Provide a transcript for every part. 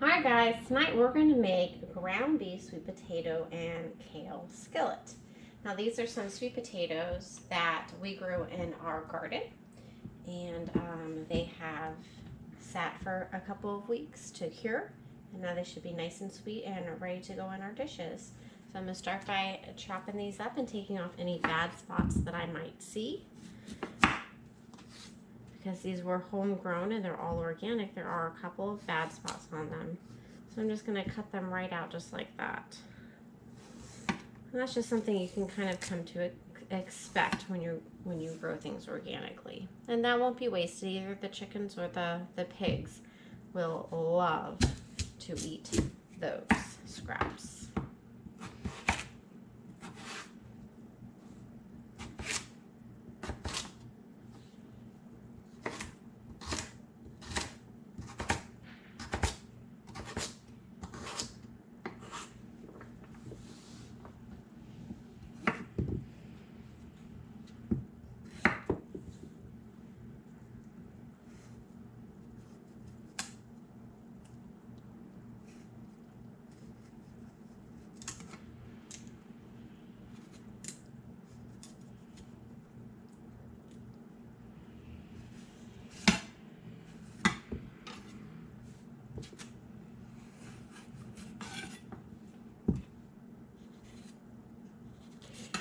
Hi guys, tonight we're going to make ground beef, sweet potato, and kale skillet. Now these are some sweet potatoes that we grew in our garden, and they have sat for a couple of weeks to cure, and now they should be nice and sweet and ready to go in our dishes. So I'm going to start by chopping these up and taking off any bad spots that I might see. Because these were homegrown and they're all organic, there are a couple of bad spots on them. So I'm just going to cut them right out just like that. And that's just something you can kind of come to expect when you grow things organically. And that won't be wasted either. The chickens or the pigs will love to eat those scraps.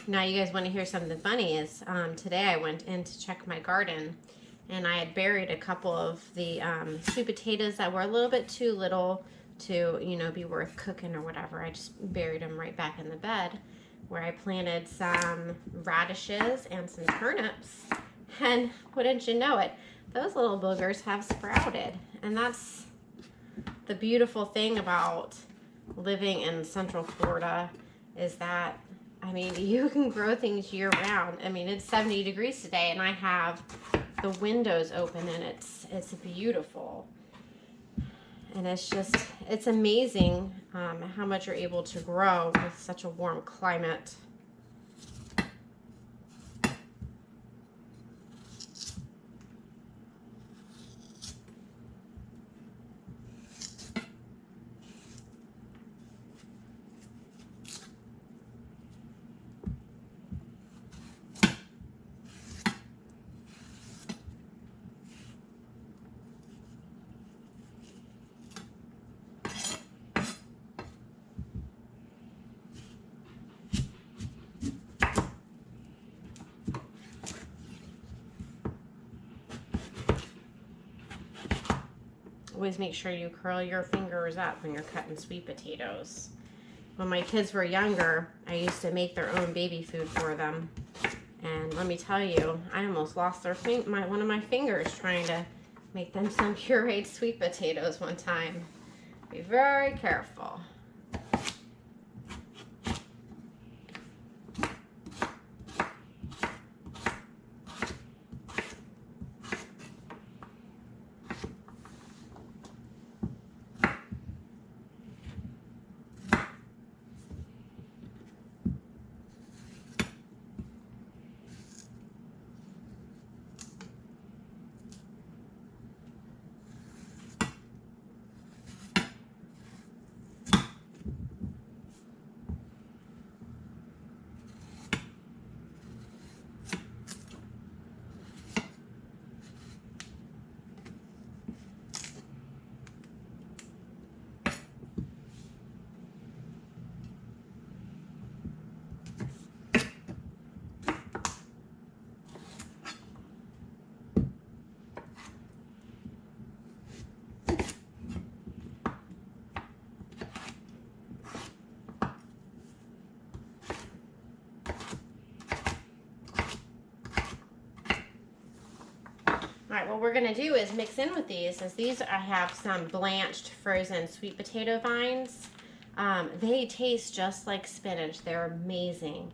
Now you guys want to hear something funny is today I went in to check my garden, and I had buried a couple of the sweet potatoes that were a little bit too little to, you know, be worth cooking or whatever. I just buried them right back in the bed where I planted some radishes and some turnips, and wouldn't you know it, those little boogers have sprouted. And that's the beautiful thing about living in Central Florida, is that I mean, you can grow things year round. I mean, it's 70 degrees today and I have the windows open and it's beautiful. And it's amazing how much you're able to grow with such a warm climate. Always make sure you curl your fingers up when you're cutting sweet potatoes. When my kids were younger, I used to make their own baby food for them. And let me tell you, I almost lost one of my fingers trying to make them some pureed sweet potatoes one time. Be very careful. All right, what we're gonna do is mix in with these, as these I have some blanched frozen sweet potato vines. They taste just like spinach. They're amazing.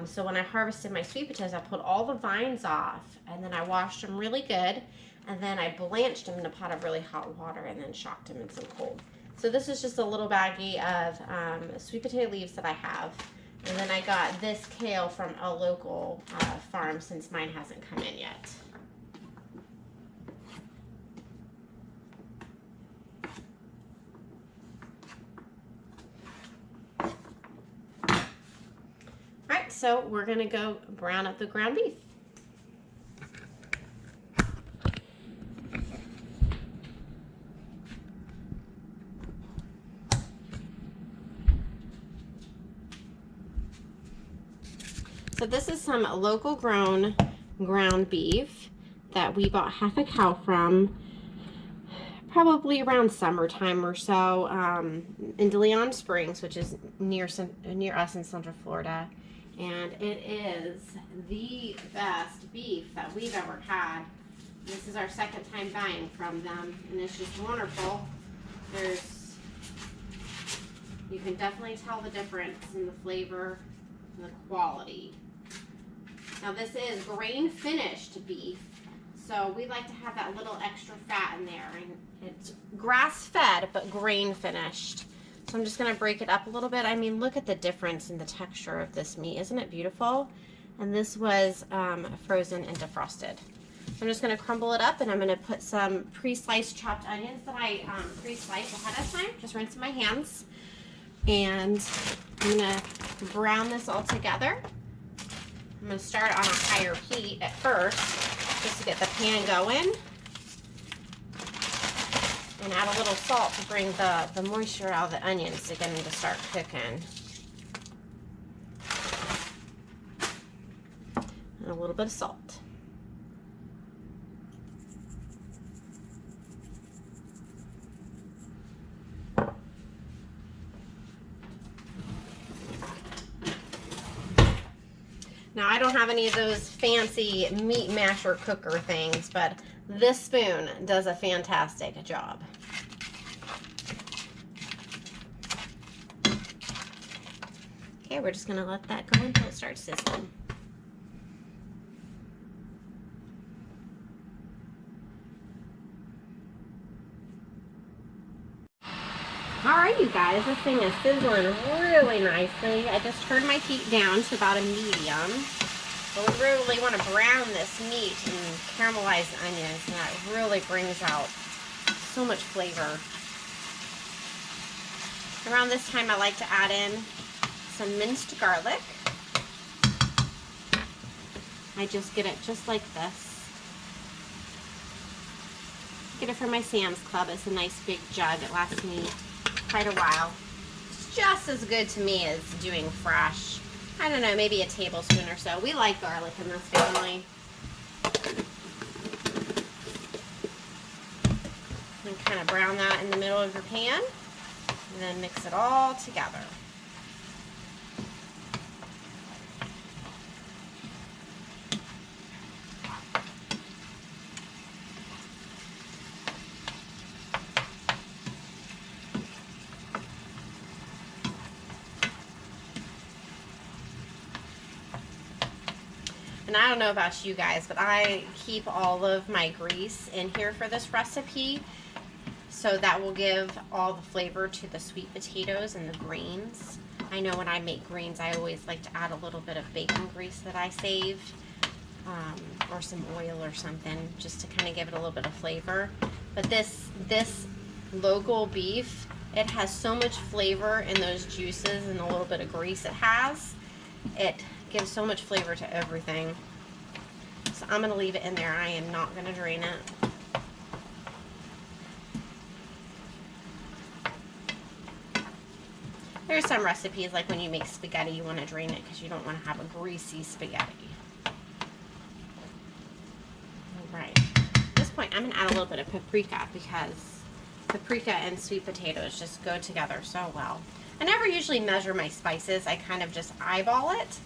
So when I harvested my sweet potatoes, I pulled all the vines off, and then I washed them really good, and then I blanched them in a pot of really hot water and then shocked them in some cold. So this is just a little baggie of sweet potato leaves that I have. And then I got this kale from a local farm, since mine hasn't come in yet. So we're gonna go brown up the ground beef. So this is some local grown ground beef that we bought half a cow from probably around summertime or so in De Leon Springs, which is near us in Central Florida. And it is the best beef that we've ever had. This is our second time buying from them, and it's just wonderful. You can definitely tell the difference in the flavor and the quality. Now this is grain finished beef, so we like to have that little extra fat in there, and it's grass fed but grain finished. So I'm just gonna break it up a little bit. I mean, look at the difference in the texture of this meat. Isn't it beautiful? And this was frozen and defrosted. I'm just gonna crumble it up, and I'm gonna put some pre-sliced chopped onions that I pre-sliced ahead of time. Just rinse my hands. And I'm gonna brown this all together. I'm going to start on a higher heat at first, just to get the pan going. And add a little salt to bring the moisture out of the onions to get them to start cooking. And a little bit of salt. Now, I don't have any of those fancy meat masher cooker things, but this spoon does a fantastic job. Okay, we're just gonna let that go until it starts sizzling. Alright, you guys, this thing is sizzling really nicely. I just turned my heat down to about a medium. But we really want to brown this meat and caramelize the onions, and that really brings out so much flavor. Around this time, I like to add in some minced garlic. I just get it just like this. Get it from my Sam's Club. It's a nice big jug. It lasts me quite a while. It's just as good to me as doing fresh. I don't know, maybe a tablespoon or so. We like garlic in this family. And kind of brown that in the middle of your pan, and then mix it all together. And I don't know about you guys, but I keep all of my grease in here for this recipe, so that will give all the flavor to the sweet potatoes and the greens. I know when I make greens, I always like to add a little bit of bacon grease that I save, or some oil or something, just to kind of give it a little bit of flavor. But this local beef, it has so much flavor in those juices and a little bit of grease it has. It gives so much flavor to everything. So I'm going to leave it in there. I am not going to drain it. There's some recipes, like when you make spaghetti, you want to drain it because you don't want to have a greasy spaghetti. Alright. At this point, I'm going to add a little bit of paprika, because paprika and sweet potatoes just go together so well. I never usually measure my spices. I kind of just eyeball it.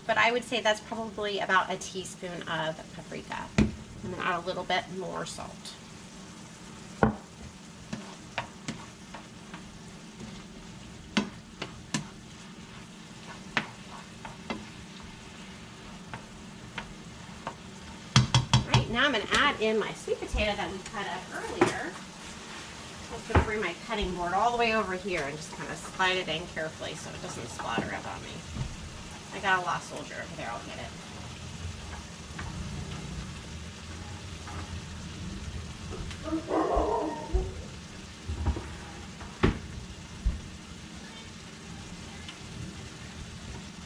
But I would say that's probably about a teaspoon of paprika. I'm going to add a little bit more salt. Alright, now I'm going to add in my sweet potato that we cut up earlier. I'm just going to bring my cutting board all the way over here and just kind of slide it in carefully so it doesn't splatter up on me. I got a lost soldier over there, I'll get it.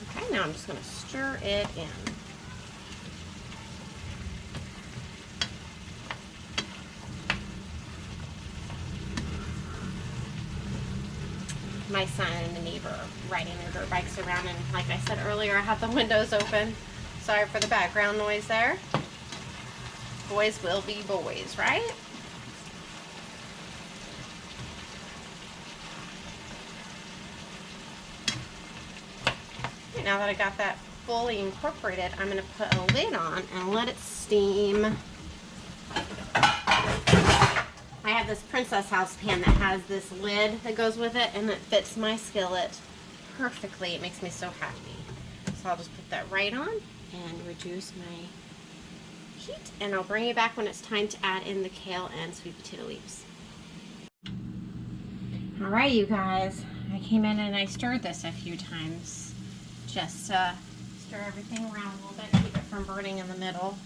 Okay, now I'm I'm just going to stir it in. My son and the neighbor are riding their dirt bikes around, and like I said earlier, I have the windows open. Sorry for the background noise there. Boys will be boys, right? Okay, now that I got that fully incorporated, I'm going to put a lid on and let it steam. I have this Princess House pan that has this lid that goes with it, and it fits my skillet perfectly. It makes me so happy. So I'll just put that right on and reduce my heat, and I'll bring you back when it's time to add in the kale and sweet potato leaves. All right, you guys, I came in and I stirred this a few times. Just stir everything around a little bit, keep it from burning in the middle.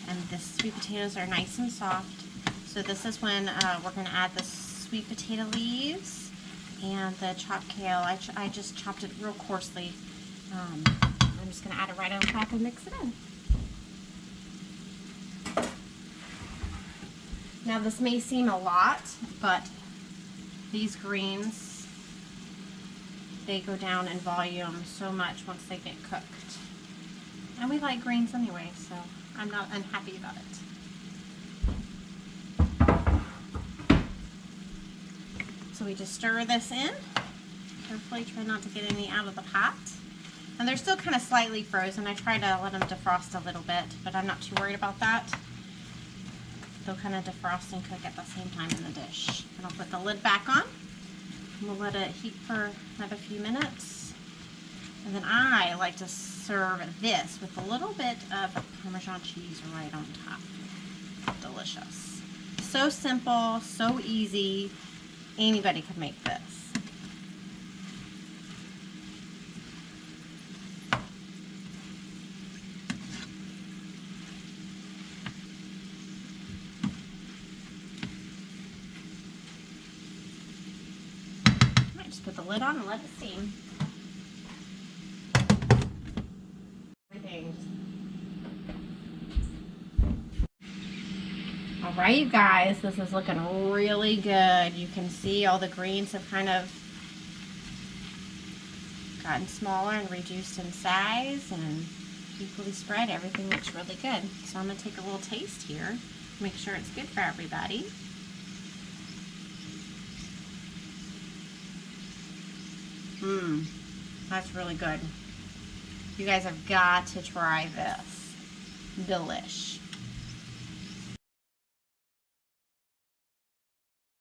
And the sweet potatoes are nice and soft. So this is when we're going to add the sweet potato leaves and the chopped kale. I just chopped it real coarsely. I'm just going to add it right on top and mix it in. Now this may seem a lot, but these greens, they go down in volume so much once they get cooked. And we like greens anyway, so I'm not unhappy about it. So we just stir this in. Carefully try not to get any out of the pot. And they're still kind of slightly frozen. I try to let them defrost a little bit, but I'm not too worried about that. They'll kind of defrost and cook at the same time in the dish. And I'll put the lid back on. And we'll let it heat for another few minutes. And then I like to serve this with a little bit of Parmesan cheese right on top. Delicious. So simple, so easy. Anybody could make this. I just put the lid on and let it steam. Alright, you guys, this is looking really good. You can see all the greens have kind of gotten smaller and reduced in size and equally spread. Everything looks really good. So I'm going to take a little taste here, make sure it's good for everybody. That's really good. You guys have got to try this. Delish.